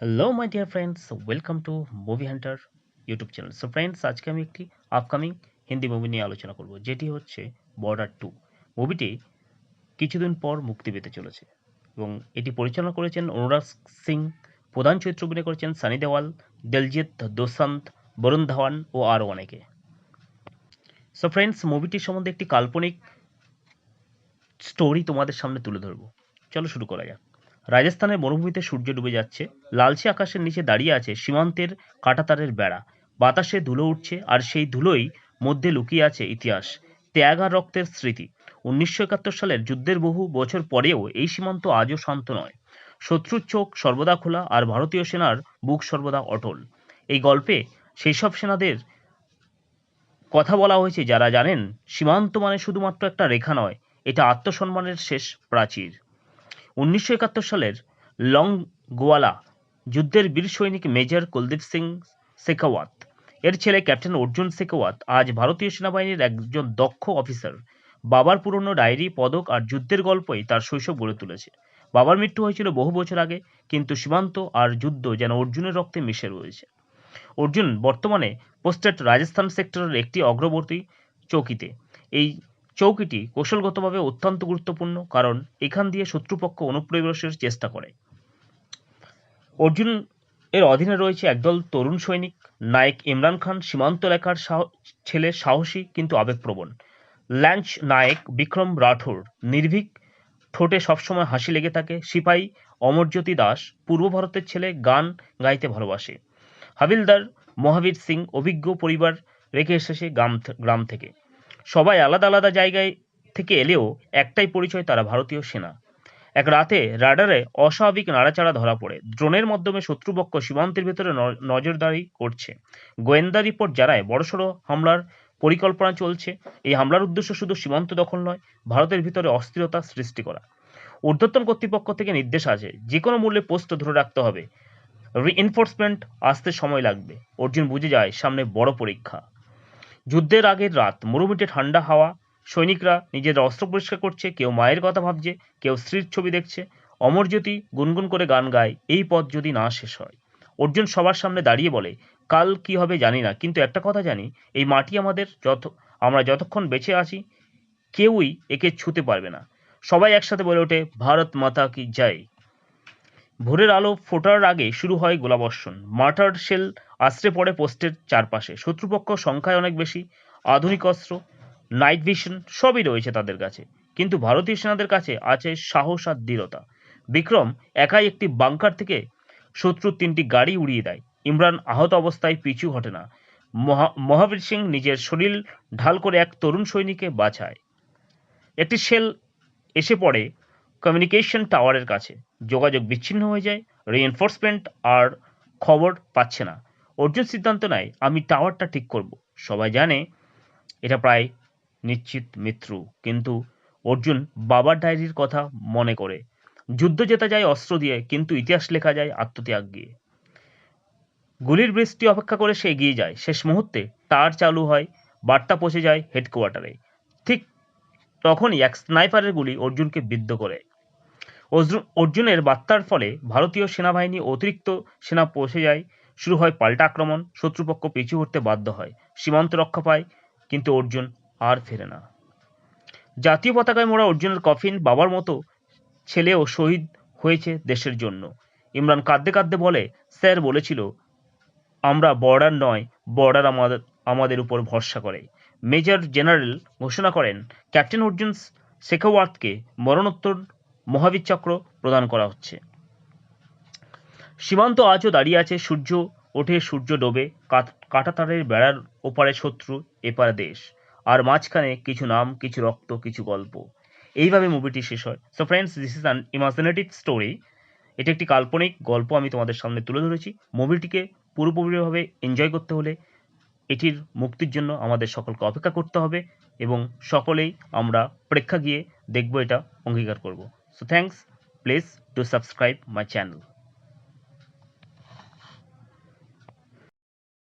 Hello my dear friends, welcome to movie Hunter YouTube channel. So friends, আজকে আমি একটি upcoming Hindi movie নিয়ে আলোচনা করব, যেটি হচ্ছে বর্ডার 2। মুভিটি কিছুদিন পর মুক্তি পেতে চলেছে এবং এটি পরিচালনা করেছেন অনুরাগ সিং। প্রধান চরিত্র অভিনয় করেছেন সানি দেওয়াল, দিলজিৎ দোসান্ত, বরুণ ধাওয়ান ও আরও অনেকে। সো ফ্রেন্ডস, মুভিটির সম্বন্ধে একটি কাল্পনিক স্টোরি তোমাদের সামনে তুলে ধরবো। চলো শুরু করা যাক। রাজস্থানের মরুভূমিতে সূর্য ডুবে যাচ্ছে। লালচে আকাশের নিচে দাঁড়িয়ে আছে সীমান্তের কাঁটাতারের বেড়া। বাতাসে ধুলো উঠছে, আর সেই ধুলোই মধ্যে লুকিয়ে আছে ইতিহাস, ত্যাগ আর রক্তের স্মৃতি। 1971 সালের যুদ্ধের বহু বছর পরেও এই সীমান্ত আজও শান্ত নয়। শত্রুর চোখ সর্বদা খোলা, আর ভারতীয় সেনার বুক সর্বদা অটল। এই গল্পে সেই সব সেনাদের কথা বলা হয়েছে যারা জানেন সীমান্ত মানে শুধুমাত্র একটা রেখা নয়, এটা আত্মসম্মানের শেষ প্রাচীর। 1971 সালের লংগোয়ালা যুদ্ধের বীর সৈনিক মেজর কুলদীপ সিং শেখাওয়াত এর ছেলে ক্যাপ্টেন অর্জুন শেখাওয়াত আজ ভারতীয় সেনাবাহিনীর একজন দক্ষ অফিসার। বাবার পুরনো ডায়েরি, পদক আর যুদ্ধের গল্পই তার শৈশব গড়ে তুলেছে। বাবার মৃত্যু হয়েছিল বহু বছর আগে, কিন্তু সীমান্ত আর যুদ্ধ যেন অর্জুনের রক্তে মিশে রয়েছে। অর্জুন বর্তমানে পোস্টেড রাজস্থান সেক্টরের একটি অগ্রবর্তী চৌকিতে। এই চৌকিটি কৌশলগতভাবে অত্যন্ত গুরুত্বপূর্ণ, কারণ এখান দিয়ে শত্রুপক্ষ অনুপ্রবেশের চেষ্টা করে। অর্জুন এর অধীনে রয়েছে একদল তরুণ সৈনিক। নায়ক ইমরান খান সীমান্ত এলাকার ছেলে, সাহসী কিন্তু আবেগপ্রবণ। ল্যান্স নায়ক বিক্রম রাঠোর নির্ভীক, ঠোঁটে সবসময় হাসি লেগে থাকে। সিপাহী অমরজ্যোতি দাস পূর্ব ভারতের ছেলে, গান গাইতে ভালোবাসে। হাবিলদার মহাবীর সিং অভিজ্ঞ, পরিবার রেখে এসেছে গ্রাম থেকে। সবাই আলাদা আলাদা জায়গায় থেকে এলেও একটাই পরিচয়, তারা ভারতীয় সেনা। এক রাতে রাডারে অস্বাভাবিক নাড়াচাড়া ধরা পড়ে। ড্রোনের মাধ্যমে শত্রুপক্ষ সীমান্তের ভেতরে নজরদারি করছে। গোয়েন্দা রিপোর্ট জানায় বড়সড় হামলার পরিকল্পনা চলছে। এই হামলার উদ্দেশ্য শুধু সীমান্ত দখল নয়, ভারতের ভিতরে অস্থিরতা সৃষ্টি করা। ঊর্ধ্বতন কর্তৃপক্ষ থেকে নির্দেশ আছে, যে কোনো মূল্যে পোস্ট ধরে রাখতে হবে। রিইনফোর্সমেন্ট আসতে সময় লাগবে। অর্জুন বুঝে যায় সামনে বড় পরীক্ষা। যুদ্ধের আগের রাত, মরুভূমিতে ঠান্ডা হাওয়া, সৈনিকরা নিজেদের অস্ত্র পরিষ্কার করছে, কেউ মায়ের কথা ভাবছে, কেউ স্ত্রীর ছবি দেখছে। অমরজ্যোতি গুনগুন করে গান গায়, এই পথ যদি না শেষ হয়। অর্জুন সবার সামনে দাঁড়িয়ে বলে, কাল কি হবে জানি না, কিন্তু একটা কথা জানি, এই মাটি আমাদের, আমরা যতক্ষণ বেঁচে আছি কেউই একে ছুতে পারবে না। সবাই একসাথে বলে ওঠে, ভারত মাতা কি জয়। ভোরের আলো ফোটার আগে শুরু হয় গোলাবর্ষণ। মার্টার শেল আছড়ে পড়ে পোস্টের চারপাশে। শত্রুপক্ষ সংখ্যায় অনেক বেশি, আধুনিক অস্ত্র, নাইট ভিশন সবই রয়েছে তাদের কাছে, কিন্তু ভারতীয় সেনাদের কাছে আছে সাহস আর দৃঢ়তা। বিক্রম একাই একটি বাংকার থেকে শত্রুর 3টি গাড়ি উড়িয়ে দেয়। ইমরান আহত অবস্থায় পিছু হটে না। মহাবীর সিং নিজের শরীর ঢাল করে এক তরুণ সৈনিককে বাঁচায়। একটি শেল এসে পড়ে কমিউনিকেশন টাওয়ারের কাছে। যোগাযোগ বিচ্ছিন্ন হয়ে যায়। রিইনফোর্সমেন্ট আর খবর পাচ্ছে না। অর্জুন সিদ্ধান্ত নেয়, আমি টাওয়ারটা ঠিক করব। সবাই জানে এটা প্রায় নিশ্চিত মৃত্যু, কিন্তু অর্জুন বাবার ডায়েরির কথা মনে করে। যুদ্ধ জেতা যায় অস্ত্র দিয়ে, কিন্তু ইতিহাস লেখা যায় আত্মত্যাগ দিয়ে। গুলির বৃষ্টি অপেক্ষা করে সে এগিয়ে যায়। শেষ মুহূর্তে টাওয়ার চালু হয়, বার্তা পৌঁছে যায় হেডকোয়ার্টারে। ঠিক তখনই এক স্নাইপারের গুলি অর্জুনকে বিদ্ধ করে। অর্জুনের বার্তার ফলে ভারতীয় সেনাবাহিনী অতিরিক্ত সেনা পৌঁছে যায়। শুরু হয় পাল্টা আক্রমণ। শত্রুপক্ষ পিছু হটতে বাধ্য হয়। সীমান্ত রক্ষা পায়, কিন্তু অর্জুন আর ফেরে না। জাতীয় পতাকায় মোড়া অর্জুনের কফিন, বাবার মতো ছেলেও শহীদ হয়েছে দেশের জন্য। ইমরান কাঁদতে কাঁদতে বলে, স্যার বলেছিল আমরা বর্ডার নয়, বর্ডার আমাদের উপর ভরসা করে। মেজর জেনারেল ঘোষণা করেন, ক্যাপ্টেন অর্জুন শেখাওয়াতকে মরণোত্তর মহাবীর চক্র প্রদান করা হচ্ছে। সীমান্ত আজও দাঁড়িয়ে আছে। সূর্য ওঠে, সূর্য ডোবে, কাঁটাতারের বেড়ার ওপারে শত্রু, এপারে দেশ, আর মাঝখানে কিছু নাম, কিছু রক্ত, কিছু গল্প। এইভাবে মুভিটি শেষ হয়। So friends, this is an imaginative story. এটি একটি কাল্পনিক গল্প আমি তোমাদের সামনে তুলে ধরেছি। মুভিটিকে পুরোপুরিভাবে এনজয় করতে হলে এটির মুক্তির জন্য আমাদের সকলকে অপেক্ষা করতে হবে, এবং সকলেই আমরা প্রেক্ষাগৃহে দেখব, এটা অঙ্গীকার করব। So thanks, please do subscribe my channel.